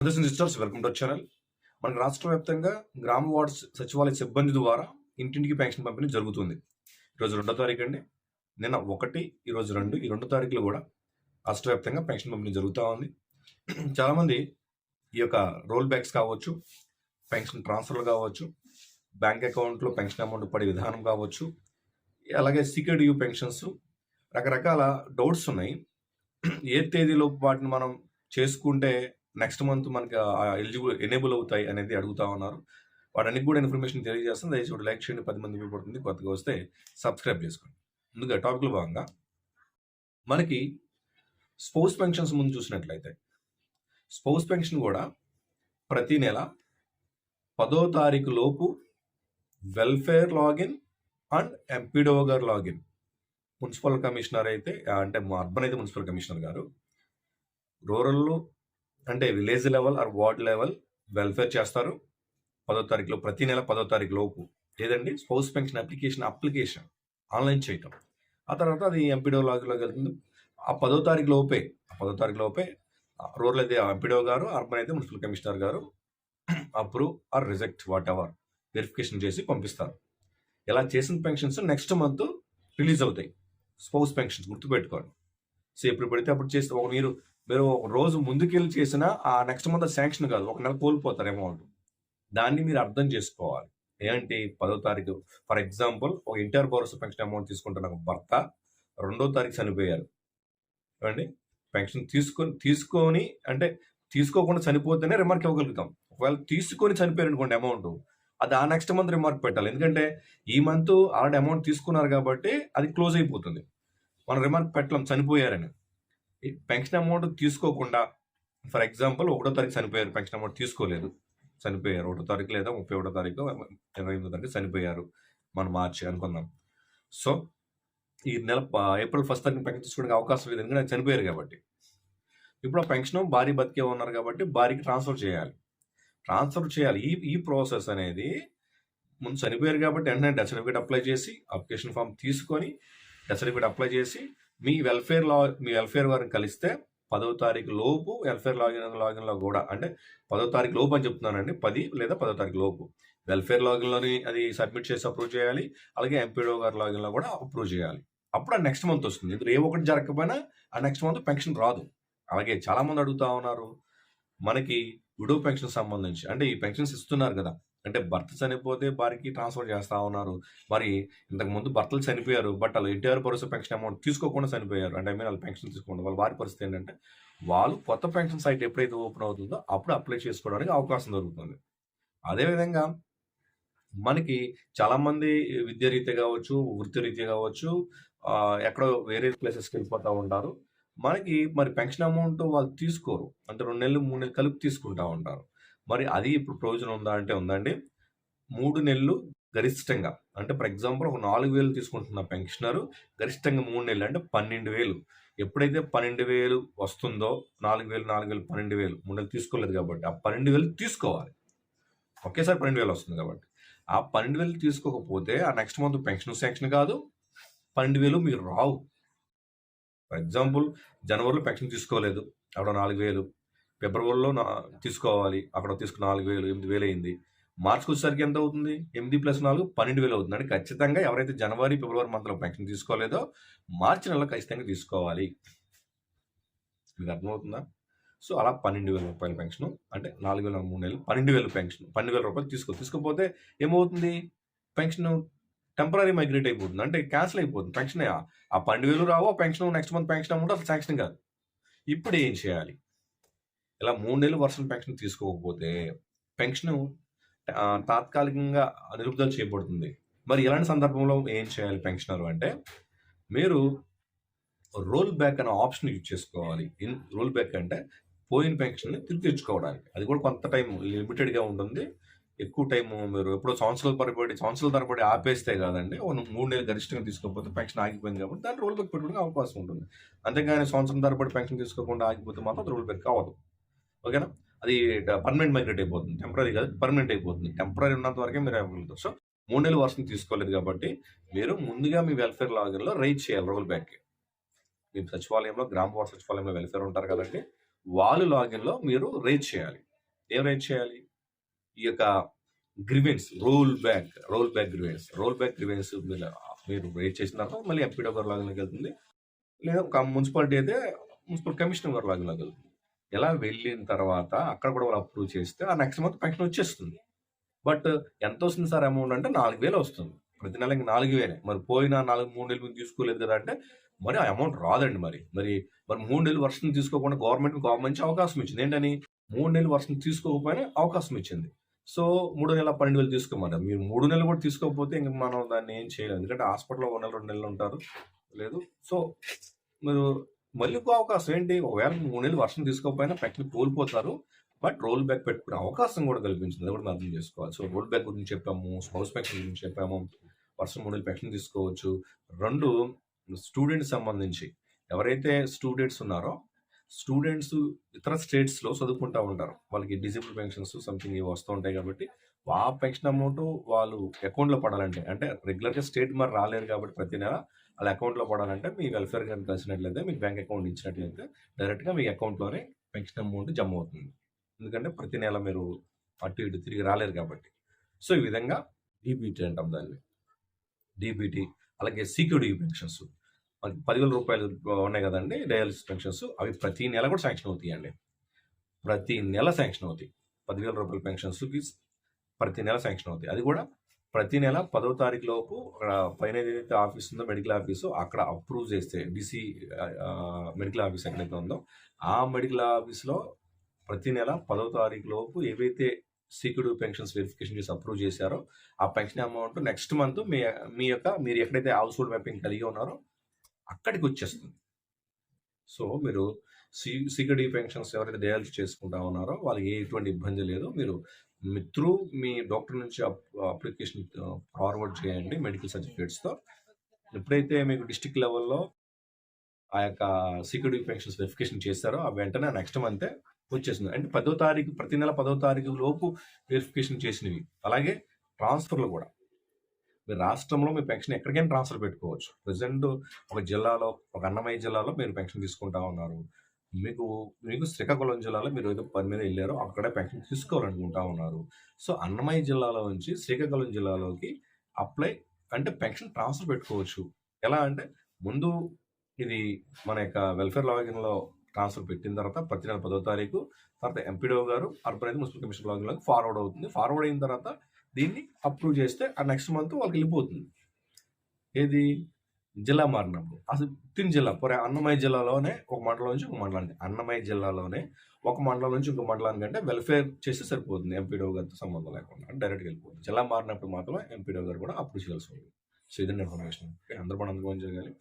Sisters welcome to channel. మనకు రాష్ట్ర వ్యాప్తంగా గ్రామ వార్డు సచివాలయ సిబ్బంది ద్వారా ఇంటింటికి పెన్షన్ పంపిణీ జరుగుతుంది. ఈరోజు 2వ తారీఖు అండి. నిన్న 1, ఈరోజు 2, ఈ 2 తారీఖులు కూడా రాష్ట్ర వ్యాప్తంగా పెన్షన్ పంపిణీ జరుగుతూ ఉంది. చాలామంది ఈ యొక్క రోల్ బ్యాక్స్ కావచ్చు, పెన్షన్ ట్రాన్స్ఫర్లు కావచ్చు, బ్యాంక్ అకౌంట్లో పెన్షన్ అమౌంట్ పడే విధానం కావచ్చు, అలాగే సీక్రెట్ యూ పెన్షన్స్, రకరకాల డౌట్స్ ఉన్నాయి. ఏ తేదీలో వాటిని మనం చేసుకుంటే నెక్స్ట్ మంత్ మనకి ఎనేబుల్ అవుతాయి అనేది అడుగుతా ఉన్నారు. వాటన్నిటి కూడా ఇన్ఫర్మేషన్ తెలియజేస్తాను. దయచేసి లైక్ చేయండి, 10 మంది ఉపయోగపడుతుంది. కొత్తగా వస్తే సబ్స్క్రైబ్ చేసుకోండి. ముందుగా టాపిక్లో భాగంగా మనకి స్పౌస్ పెన్షన్స్ ముందు చూసినట్లయితే స్పౌస్ పెన్షన్ కూడా ప్రతి నెల 10వ తారీఖు లోపు వెల్ఫేర్ లాగిన్ అండ్ ఎంపీడో గారు లాగిన్, మున్సిపల్ కమిషనర్ అయితే అంటే అర్బన్ అయితే మున్సిపల్ కమిషనర్ గారు, రూరల్లో అంటే village level or ward level welfare చేస్తారు 10వ తారీఖులో, ప్రతి నెల 10వ తారీఖు లోపు. లేదండి స్పౌస్ పెన్షన్ అప్లికేషన్ ఆన్లైన్ చేయటం, ఆ తర్వాత అది ఎంపీడో లాగిన్లోకి వెళ్తుంది. ఆ 10వ తారీఖు లోపే రూరల్ అయితే ఎంపీడో గారు, అర్బన్ అయితే మున్సిపల్ కమిషనర్ గారు approve are reject what ever verification చేసి పంపిస్తారు. ఇలా చేసిన పెన్షన్స్ నెక్స్ట్ మంత్ రిలీజ్ అవుతాయి. స్పౌస్ పెన్షన్స్ గుర్తుపెట్టుకోండి. సో ఎప్పుడు పడితే అప్పుడు చేస్తే మీరు ఒక రోజు ముందుకెళ్ళి చేసినా ఆ నెక్స్ట్ మంత్ శాంక్షన్ కాదు, ఒక నెల కోల్పోతారు అమౌంట్. దాన్ని మీరు అర్థం చేసుకోవాలి. ఏంటి 10వ తారీఖు ఫర్ ఎగ్జాంపుల్ ఒక ఎన్టీఆర్ భరోసా పెన్షన్ అమౌంట్ తీసుకుంటున్న భర్త 2వ తారీఖు చనిపోయారు ఏమండి, పెన్షన్ తీసుకొని అంటే తీసుకోకుండా చనిపోతేనే రిమార్క్ ఇవ్వగలుగుతాం. ఒకవేళ తీసుకొని చనిపోయారు అనుకోండి అమౌంట్, అది ఆ నెక్స్ట్ మంత్ రిమార్క్ పెట్టాలి. ఎందుకంటే ఈ మంత్ ఆల్రెడీ అమౌంట్ తీసుకున్నారు కాబట్టి అది క్లోజ్ అయిపోతుంది. మనం రిమార్క్ పెట్టలేం చనిపోయారని. పెన్షన్ అమౌంట్ తీసుకోకుండా ఫర్ ఎగ్జాంపుల్ 1వ తారీఖు చనిపోయారు, పెన్షన్ అమౌంట్ తీసుకోలేదు, చనిపోయారు 1వ తారీఖు లేదా 31వ తారీఖు 28వ తారీఖు చనిపోయారు, మనం మార్చి అనుకుందాం. సో ఈ నెల ఏప్రిల్ 1 తారీఖు పెన్షన్ తీసుకోవడానికి అవకాశం లేదు, ఎందుకంటే చనిపోయారు కాబట్టి. ఇప్పుడు ఆ పెన్షన్ భార్య బతికే ఉన్నారు కాబట్టి భార్యకి ట్రాన్స్ఫర్ చేయాలి. ఈ ప్రాసెస్ అనేది ముందు చనిపోయారు కాబట్టి వెంటనే డెత్ సర్టిఫికేట్ అప్లై చేసి అప్లికేషన్ ఫామ్ తీసుకొని డెత్ సర్టిఫికేట్ అప్లై చేసి మీ వెల్ఫేర్ వారిని కలిస్తే 10వ తారీఖు లోపు వెల్ఫేర్ లాగిన్లో కూడా, అంటే 10వ తారీఖు లోపు అని చెప్తున్నానండి, 10 లేదా 10వ తారీఖు లోపు వెల్ఫేర్ లాగిన్లోని అది సబ్మిట్ చేసి అప్రూవ్ చేయాలి. అలాగే ఎంపీడో గారి లాగిన్లో కూడా అప్రూవ్ చేయాలి. అప్పుడు ఆ నెక్స్ట్ మంత్ వస్తుంది. ఇందులో ఏ ఒకటి జరగకపోయినా ఆ నెక్స్ట్ మంత్ పెన్షన్ రాదు. అలాగే చాలామంది అడుగుతా ఉన్నారు మనకి విడో పెన్షన్ సంబంధించి, అంటే ఈ పెన్షన్స్ ఇస్తున్నారు కదా, అంటే భర్త చనిపోతే భార్యకి ట్రాన్స్ఫర్ చేస్తా ఉన్నారు. మరి ఇంతకుముందు భర్తలు చనిపోయారు, బట్ వాళ్ళు ఎన్టీఆర్ భరోసా పెన్షన్ అమౌంట్ తీసుకోకుండా చనిపోయారు, అంటే వాళ్ళు పెన్షన్ తీసుకోకుండా వాళ్ళ వారి పరిస్థితి ఏంటంటే వాళ్ళు కొత్త పెన్షన్ సైట్ ఎప్పుడైతే ఓపెన్ అవుతుందో అప్పుడు అప్లై చేసుకోవడానికి అవకాశం దొరుకుతుంది. అదేవిధంగా మనకి చాలామంది విద్యారీత్యా కావచ్చు, వృత్తిరీత్యా కావచ్చు, ఎక్కడో వేరే ప్లేసెస్కి వెళ్ళిపోతూ ఉంటారు. మరి పెన్షన్ అమౌంట్ వాళ్ళు తీసుకోరు, అంటే 2 నెలలు 3 నెలలు కలిపి తీసుకుంటా ఉంటారు. మరి అది ఇప్పుడు ప్రయోజనం ఉందా అంటే ఉందండి. 3 నెలలు గరిష్టంగా, అంటే ఫర్ ఎగ్జాంపుల్ ఒక 4,000 తీసుకుంటున్న పెన్షనరు గరిష్టంగా 3 నెలలు అంటే 12,000. ఎప్పుడైతే 12,000 వస్తుందో 4,000 12,000 3 నెలలు తీసుకోలేదు కాబట్టి ఆ 12,000 తీసుకోవాలి. ఒకేసారి 12,000 వస్తుంది కాబట్టి ఆ 12,000 తీసుకోకపోతే ఆ నెక్స్ట్ మంత్ పెన్షన్ శాంక్షన్ కాదు, 12,000 మీరు రావు. ఫర్ ఎగ్జాంపుల్ జనవరిలో పెన్షన్ తీసుకోలేదు, అక్కడ 4,000, ఫిబ్రవరిలో తీసుకోవాలి, అక్కడ తీసుకున్న 4,000 8,000 అయింది. మార్చికి వచ్చేసరికి ఎంత అవుతుంది? 8 + 4 12,000 అవుతుంది. అంటే ఖచ్చితంగా ఎవరైతే జనవరి ఫిబ్రవరి మంత్లో పెన్షన్ తీసుకోలేదో మార్చి నెలలో ఖచ్చితంగా తీసుకోవాలి. మీకు అర్థమవుతుందా? సో అలా 12,000 రూపాయల పెన్షన్, అంటే 4,000 3 నెలలు 12,000 పెన్షన్, 12,000 రూపాయలు తీసుకోకపోతే ఏమవుతుంది? పెన్షన్ టెంపరీ మైగ్రేట్ అయిపోతుంది, అంటే క్యాన్సిల్ అయిపోతుంది పెన్షన్. ఆ 12,000 రావు, ఆ pension next month pension amount అసలు శాంక్షన్ కాదు. ఇప్పుడు ఏం చేయాలి? ఇలా 3 నెలలు వరుసన పెన్షన్ తీసుకోకపోతే పెన్షన్ తాత్కాలికంగా నిలుపుదల చేయబడుతుంది. మరి ఇలాంటి సందర్భంలో ఏం చేయాలి పెన్షనర్ అంటే, మీరు రోల్ బ్యాక్ అనే ఆప్షన్ యూజ్ చేసుకోవాలి. రోల్ బ్యాక్ అంటే పోయిన పెన్షన్ని తిరిగి తెచ్చుకోవడానికి. అది కూడా కొంత టైం లిమిటెడ్గా ఉంటుంది. ఎక్కువ టైము మీరు ఎప్పుడో సంవత్సరాల తరబడి ఆపేస్తే కాదండి, 3 నెలలు గరిష్టంగా తీసుకోకపోతే పెన్షన్ ఆగిపోయింది కాబట్టి దాన్ని రోల్ బ్యాక్ పెట్టుకోవడానికి అవకాశం ఉంటుంది. అంతేగాని సంవత్సరం తరబడి పెన్షన్ తీసుకోకుండా ఆగిపోతే మాత్రం రోల్ బ్యాక్ అవ్వదు. ఓకేనా? అది పర్మనెంట్ మైగ్రేట్ అయిపోతుంది, టెంపరీ కాదు, పర్మనెంట్ అయిపోతుంది. టెంపరీ ఉన్నంత వరకే మీరు ఇవ్వగలుగుతారు. సో 3 నెలలు వర్షం తీసుకోలేదు కాబట్టి మీరు ముందుగా మీ వెల్ఫేర్ లాగిన్లో రైజ్ చేయాలి రోల్ బ్యాక్. మీ సచివాలయంలో, గ్రామ వార్డు సచివాలయంలో వెల్ఫేర్ ఉంటారు కదండి, వాళ్ళు లాగిన్లో మీరు రైజ్ చేయాలి. ఏం రైజ్ చేయాలి? ఈ యొక్క రోల్ బ్యాక్ గ్రీవెన్స్ మీరు రైజ్ చేసిన తర్వాత మళ్ళీ ఎంపీడో గారి లాగిన్‌లోకి వెళ్తుంది. లేదా ఒక మున్సిపాలిటీ అయితే మున్సిపల్ కమిషనర్ గారి లాగిన్‌లోకి వెళ్తుంది. ఇలా వెళ్ళిన తర్వాత అక్కడ కూడా వాళ్ళు అప్రూవ్ చేస్తే ఆ నెక్స్ట్ మంత్ పెన్షన్ వచ్చేస్తుంది. బట్ ఎంతొస్తుంది సార్ అమౌంట్ అంటే 4,000 వస్తుంది. ప్రతి నెల ఇంక 4,000 మరి పోయిన 3 నెలలు మీరు తీసుకోలేదు కదా అంటే మరి ఆ అమౌంట్ రాదండి మరి. మరి 3 నెలలు వర్షం తీసుకోకుండా గవర్నమెంట్ మంచి అవకాశం ఇచ్చింది. ఏంటని 3 నెలలు వర్షం తీసుకోకపోయినా అవకాశం ఇచ్చింది. సో, మూడో నెల 12,000 తీసుకోమన్నారు. మీరు 3 నెలలు కూడా తీసుకోకపోతే ఇంక మనం దాన్ని ఏం చేయలేం. ఎందుకంటే హాస్పిటల్‌లో 1 నెల, 2 నెలలు ఉంటారు. లేదు. సో, మీరు మళ్ళీ ఇంకో అవకాశం ఏంటి? ఒకవేళ 3 నెలలు వర్షం తీసుకోకపోయినా పెన్షన్ కోల్పోతారు. బట్ రోల్ బ్యాక్ పెట్టుకునే అవకాశం కూడా కల్పించింది. అది కూడా మనం అర్థం చేసుకోవాలి. సో, రోల్ బ్యాక్ గురించి చెప్పాము. స్పౌస్ పెన్షన్ గురించి చెప్పాము. వర్షం 3 నెలలు పెన్షన్ తీసుకోవచ్చు. 2 స్టూడెంట్స్ సంబంధించి ఎవరైతే స్టూడెంట్స్ ఉన్నారో, స్టూడెంట్స్ ఇతర స్టేట్స్‌లో చదువుకుంటా ఉంటారు. వాళ్ళకి డిజేబుల్ పెన్షన్స్ సంథింగ్ ఇవి వస్తూ ఉంటాయి కాబట్టి, ఆ పెన్షన్ అమౌంట్ వాళ్ళు అకౌంట్‌లో పడాలంటే, అంటే రెగ్యులర్‌గా స్టేట్ మరి రాలేరు కాబట్టి ప్రతి నెల వాళ్ళ అకౌంట్‌లో పడాలంటే మీ వెల్ఫేర్ గారిని కలిసినట్లయితే, మీకు బ్యాంక్ అకౌంట్ ఇచ్చినట్లయితే డైరెక్ట్‌గా మీ అకౌంట్‌లోనే పెన్షన్ అమౌంట్ జమ అవుతుంది. ఎందుకంటే ప్రతి నెల మీరు అటు ఇటు తిరిగి రాలేరు కాబట్టి. సో, ఈ విధంగా డీబీటీ అంటాం దాన్ని. డీబీటీ అలాగే సీక్యూరిటీ పెన్షన్స్. మనకి 10,000 ఉన్నాయి కదండీ! Dialysis pensions. అవి ప్రతి నెల కూడా శాంక్షన్ అవుతాయండి. ప్రతి నెల శాంక్షన్ అవుతాయి. 10,000 పెన్షన్స్‌కి ప్రతి నెల శాంక్షన్ అవుతాయి. అది కూడా ప్రతి నెల 10వ తారీఖు లోపు పైన ఏదైతే ఆఫీస్ ఉందో మెడికల్ ఆఫీసు అక్కడ అప్రూవ్ చేస్తే మెడికల్ ఆఫీస్ ఎక్కడైతే ఉందో ఆ మెడికల్ ఆఫీస్‌లో ప్రతి నెల 10వ తారీఖు లోపు ఏవైతే సీక్యూరిటీ పెన్షన్స్ వెరిఫికేషన్ చేసి అప్రూవ్ చేశారో ఆ పెన్షన్ అమౌంట్ నెక్స్ట్ మంత్ మీరు ఎక్కడైతే హౌస్ హోల్డ్ మ్యాపింగ్ కలిగి ఉన్నారో అక్కడికి వచ్చేస్తుంది. సో, మీరు సీక్యూరిటీ పెన్షన్స్ ఎవరైతే డయాలిసిస్ చేసుకుంటా ఉన్నారో వాళ్ళకి ఎటువంటి ఇబ్బంది లేదు. మీరు మీ డాక్టర్ నుంచి అప్లికేషన్ ఫార్వర్డ్ చేయండి మెడికల్ సర్టిఫికేట్స్‌తో. ఎప్పుడైతే మీకు డిస్ట్రిక్ట్ లెవెల్‌లో ఆ యొక్క సీక్యూరిటీ పెన్షన్స్ వెరిఫికేషన్ చేశారో ఆ వెంటనే నెక్స్ట్ మంతే వచ్చేసింది. అంటే 10వ తారీఖు ప్రతి నెల 10వ తారీఖు లోపు వెరిఫికేషన్ చేసినవి. అలాగే ట్రాన్స్‌ఫర్‌లు కూడా. మీ రాష్ట్రంలో మీ పెన్షన్ ఎక్కడికైనా ట్రాన్స్ఫర్ పెట్టుకోవచ్చు. ప్రెజెంట్ ఒక జిల్లాలో, ఒక అన్నమయ్య జిల్లాలో మీరు పెన్షన్ తీసుకుంటా ఉన్నారు. మీకు శ్రీకాకుళం జిల్లాలో మీరు ఏదో పని మీద ఎళ్లారో అక్కడే పెన్షన్ తీసుకోవాలనుకుంటా ఉన్నారు. సో, అన్నమయ్య జిల్లాలో నుంచి శ్రీకాకుళం జిల్లాలోకి పెన్షన్ ట్రాన్స్ఫర్ పెట్టుకోవచ్చు. ఎలా అంటే ముందు ఇది మన యొక్క వెల్ఫేర్ లాగిన్‌లో ట్రాన్స్ఫర్ పెట్టిన తర్వాత ప్రతి నెల 10వ తారీఖు తర్వాత ఎంపీడీఓ గారు అర్బన్ అయితే మున్సిపల్ కమిషన్ లాగిన్‌లోకి ఫార్వర్డ్ అవుతుంది. ఫార్వర్డ్ అయిన తర్వాత దీన్ని అప్రూవ్ చేస్తే ఆ నెక్స్ట్ మంత్ వాళ్ళకి వెళ్ళిపోతుంది. ఏది జిల్లా మారినప్పుడు అసలు జిల్లా అన్నమయ్య జిల్లాలోనే ఒక మండలం నుంచి ఒక మండలానికి అన్నమయ్య జిల్లాలోనే ఒక మండలం నుంచి ఇంకో మండలానికి అంటే వెల్ఫేర్ చేస్తే సరిపోతుంది. ఎంపీడీఓ గారితో సంబంధం లేకుండా డైరెక్ట్‌గా వెళ్ళిపోతుంది. జిల్లా మారినప్పుడు మాత్రమే ఎంపీడీఓ గారు కూడా అప్రూవ్ చేయాల్సి ఉంటుంది. సో, ఇదండి ఇన్ఫర్మేషన్. అందరూ కూడా అందుకొని జరగాలి.